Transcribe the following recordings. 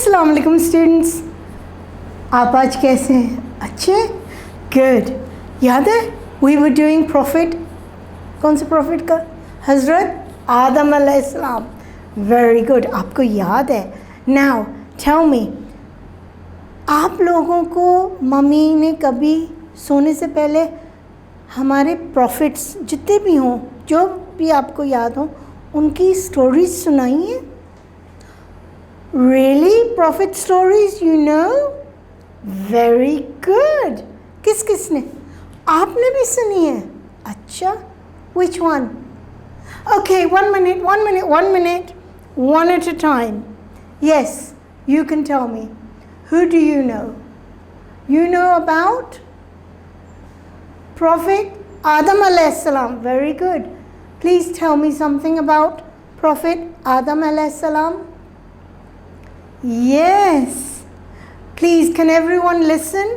अस्सलाम वालेकुम स्टूडेंट्स, आप आज कैसे हैं? अच्छे? गुड। याद है वी वर डूइंग प्रॉफिट, कौन से प्रॉफिट का? हज़रत आदम अलैहिस्सलाम। वेरी गुड, आपको याद है। नाउ टेल मी, आप लोगों को मम्मी ने कभी सोने से पहले हमारे प्रॉफिट्स जितने भी हों, जो भी आपको याद हो, उनकी स्टोरीज सुनाई हैं? Really? Prophet stories, you know? Very good. किस किसने? आपने भी सुनी है? अच्छा, which one? Okay, 1 minute, 1 minute, 1 minute, one at a time. Yes, you can tell me. Who do you know? You know about Prophet Adam alayhis salam. Very good. Please tell me something about Prophet Adam alayhis salam. Yes. Please, can everyone listen?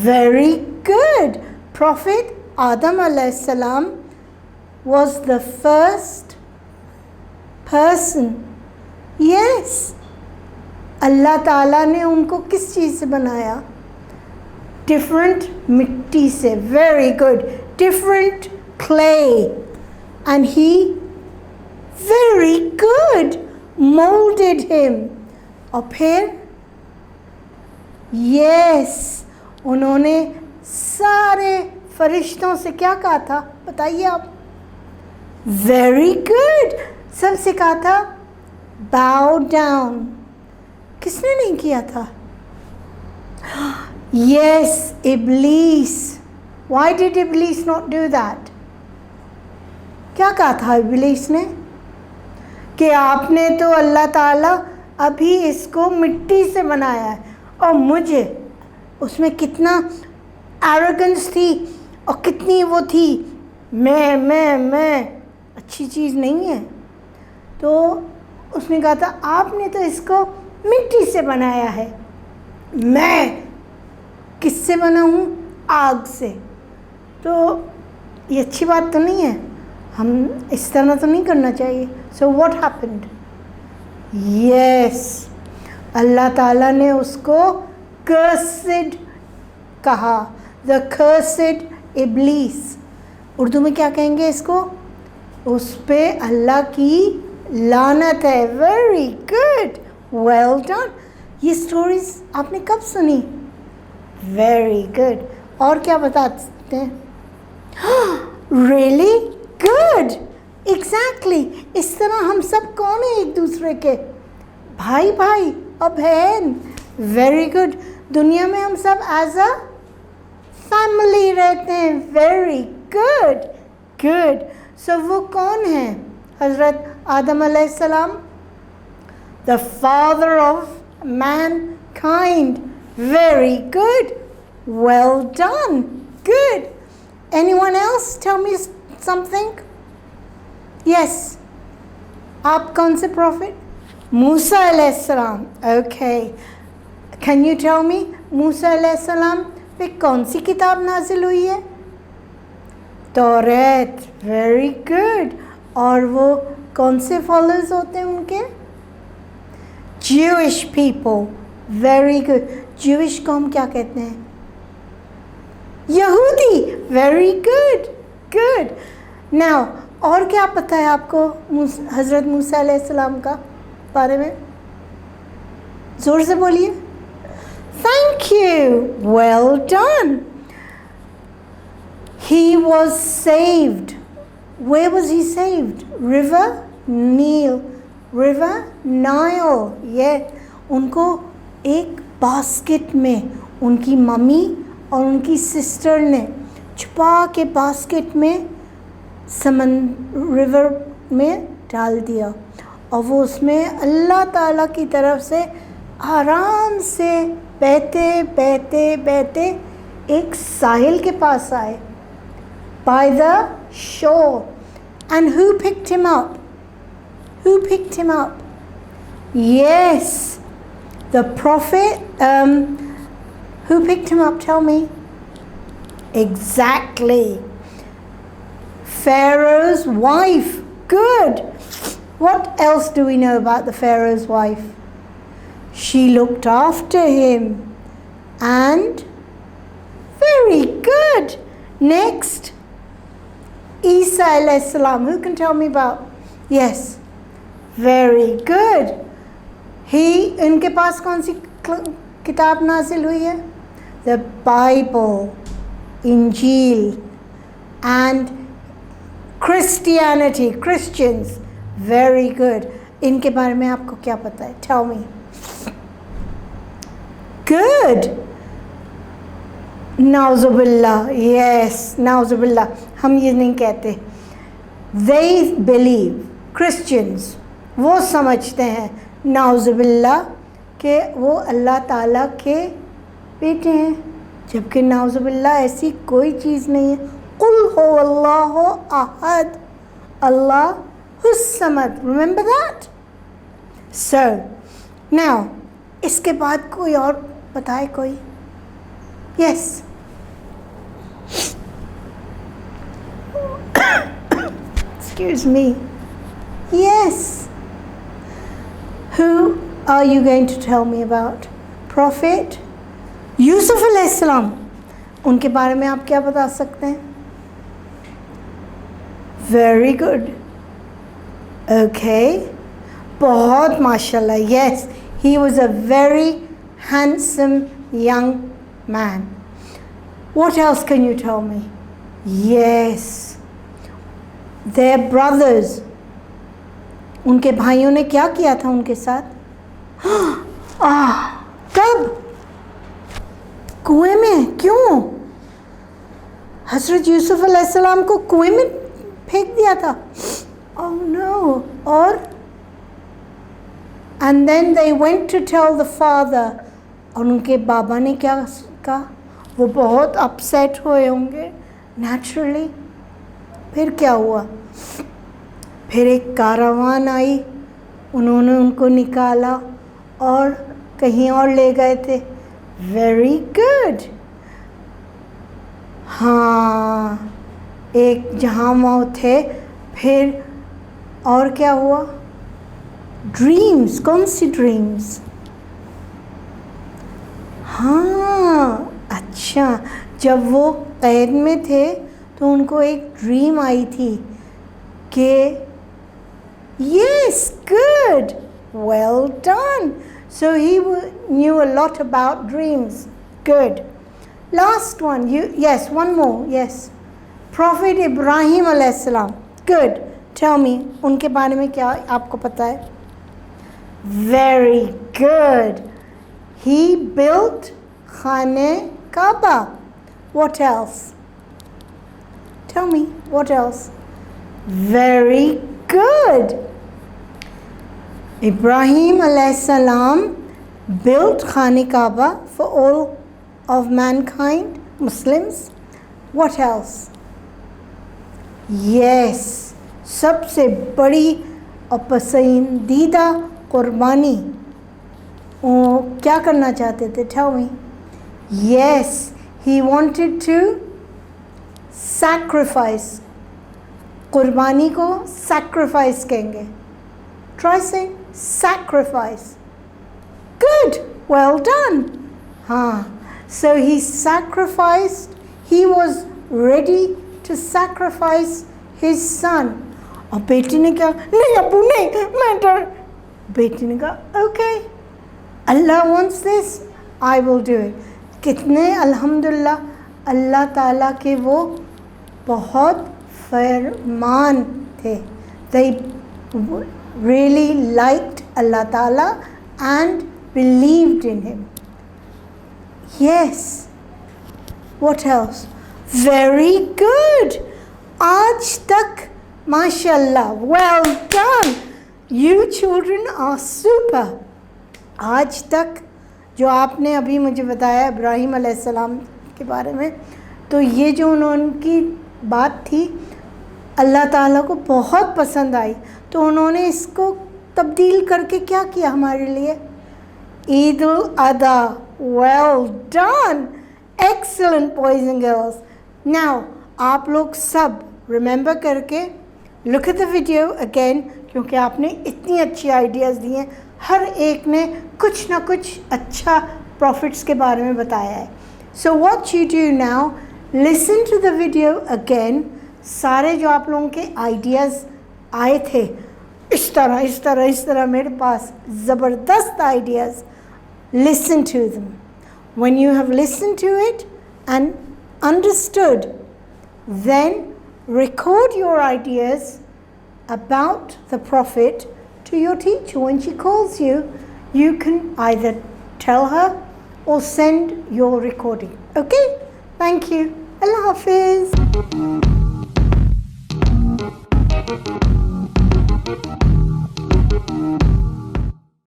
Very good. Prophet Adam alayhis salam was the first person. Yes. अल्लाह ताला ने उनको किस चीज़ से बनाया? Different मिट्टी से. Very good. Different clay. And he, very good, molded him. और फिर yes, उन्होंने सारे फरिश्तों से क्या कहा था? बताइए आप. Very good. सबसे कहा था bow down. किसने नहीं किया था? Yes, Iblis. Why did Iblis not do that? क्या कहा था इब्लीस ने? कि आपने तो अल्लाह ताला अभी इसको मिट्टी से बनाया है और मुझे उसमें कितना एरोगेंस थी और कितनी वो थी, मैं अच्छी चीज़ नहीं है. तो उसने कहा था आपने तो इसको मिट्टी से बनाया है, मैं किससे बना हूँ? आग से. तो ये अच्छी बात तो नहीं है, हम इस तरह तो नहीं करना चाहिए. So what happened? यस, अल्लाह ताला ने उसको कर्सिड कहा. द कर्सिड इब्लीस. उर्दू में क्या कहेंगे इसको? उस पे अल्लाह की लानत है. Very good, well done. ये स्टोरीज आपने कब सुनी? Very good. और क्या बता सकते हैं? Really good, exactly. इस तरह हम सब कौन है? एक दूसरे के भाई भाई और बहन. Very good. दुनिया में हम सब एज अ फैमिली रहते हैं. Very good, good. सो वो कौन है? हज़रत आदम अलैहिस्सलाम, the father of Mankind. Very good, well done, good. Anyone else? Tell me something. Yes. आप कौन से प्रॉफिट? मूसा अलैहिस्सलाम. Okay. Can you tell me मूसा अलैहिस्सलाम पे कौन सी किताब नाजिल हुई है? तौरात. Very good. और वो कौन से फॉलोअर्स होते हैं उनके? Jewish people. Very good. Jewish को हम क्या कहते हैं? यहूदी. Very good, good. नाउ और क्या पता है आपको हज़रत मूसा अलैहिस्सलाम का बारे में? ज़ोर से बोलिए. Thank you, well done. He was saved. Where was he saved? River Nile. River Nile. ये उनको एक बास्केट में उनकी मम्मी और उनकी सिस्टर ने छुपा के बास्केट में रिवर में डाल दिया और वो उसमें अल्लाह ताला की तरफ से आराम से बहते बहते बहते एक साहिल के पास आए. By the shore. And who picked him up? Who picked him up? Yes, the profit. Who picked him up? Tell me. Exactly. Pharaoh's wife. Good. What else do we know about the Pharaoh's wife? She looked after him. And very good. Next, Isa alayhi salam. Who can tell me about? Yes. Very good. इनके पास कौन सी किताब नाजिल हुई है? The Bible, Injil, and Christianity, Christians. Very good. इनके बारे में आपको क्या पता है? Tell me. Good. Nauzubillah. Yes, Nauzubillah. हम ये नहीं कहते. They believe, Christians, वो समझते हैं नाउज़ुबिल्लाह कि वो अल्लाह ताला के बेटे हैं, जबकि नाउज़ुबिल्लाह ऐसी कोई चीज़ नहीं है. कुल हो अल्लाह अहद, अल्लाहुस समद. Remember that. सो नाउ इसके बाद कोई और बताए कोई? Yes. Excuse me. Yes. Who are you going to tell me about? Prophet Yusuf alayhi salam. उनके बारे में आप क्या बता सकते हैं? Very good. Okay. बहुत माशाल्लाह. Yes, he was a very handsome young man. What else can you tell me? Yes. Their brothers. उनके भाइयों ने क्या किया था उनके साथ? कब? कुएं में. क्यों? हज़रत यूसुफ अलैहिस्सलाम को कुएं में फेंक दिया था. Oh no. और and then they went to tell the father. और उनके बाबा ने क्या कहा? वो बहुत अपसेट हुए होंगे naturally. फिर क्या हुआ? फिर एक कारवान आई, उन्होंने उनको निकाला और कहीं और ले गए थे. Very good. हाँ, एक जहाँ वो थे. फिर और क्या हुआ? ड्रीम्स. कौन सी ड्रीम्स? हाँ, अच्छा. जब वो कैद में थे तो उनको एक ड्रीम आई थी कि yes, good, well done. So he knew a lot about dreams. Good. Last one. Yes, one more. Yes, Prophet Ibrahim alayhi salam. Good. Tell me, उनके बारे में क्या आपको पता है? Very good. He built Khane Kaaba. What else? Tell me, what else? Very good. Ibrahim alayhi salam built Khane Kaaba for all of mankind, Muslims. What else? Yes, सबसे बड़ी और पसंदीदा कुर्बानी वो क्या करना चाहते थे? Tell me. Yes, he wanted to sacrifice. कुर्बानी को sacrifice कहेंगे. Try saying sacrifice. Good. Well done. हाँ. So he sacrificed. He was ready to sacrifice his son. और बेटी ने कहा नहीं अबू नहीं, मैं डर. बेटी ने कहा okay, Allah wants this, I will do it. कितने अल्हम्दुलिल्लाह अल्लाह ताला के वो बहुत फरमान थे. They really liked Allah Ta'ala and believed in him. Yes. What else? Very good. Aaj tak, mashallah. Well done. You children are super. आज तक जो आपने अभी मुझे बताया इब्राहिम अलैहिस्सलाम के बारे में, तो ये जो उनकी बात थी अल्लाह ताला को बहुत पसंद आई, तो उन्होंने इसको तब्दील करके क्या किया हमारे लिए? ईद उल अदा. Well done. Excellent boys and girls. Now आप लोग सब रिमेंबर करके look at the video again, क्योंकि आपने इतनी अच्छी आइडियाज़ दी हैं, हर एक ने कुछ ना कुछ अच्छा प्रॉफिट्स के बारे में बताया है. So what you do now, listen to the video again. सारे जो आप लोगों के आइडियाज़ आए थे, इस तरह मेरे पास ज़बरदस्त ideas, listen to them. When you have listened to it and understood, then record your ideas about the Prophet to your teacher. When she calls you, you can either tell her or send your recording. Okay? Thank you. Allah Hafiz.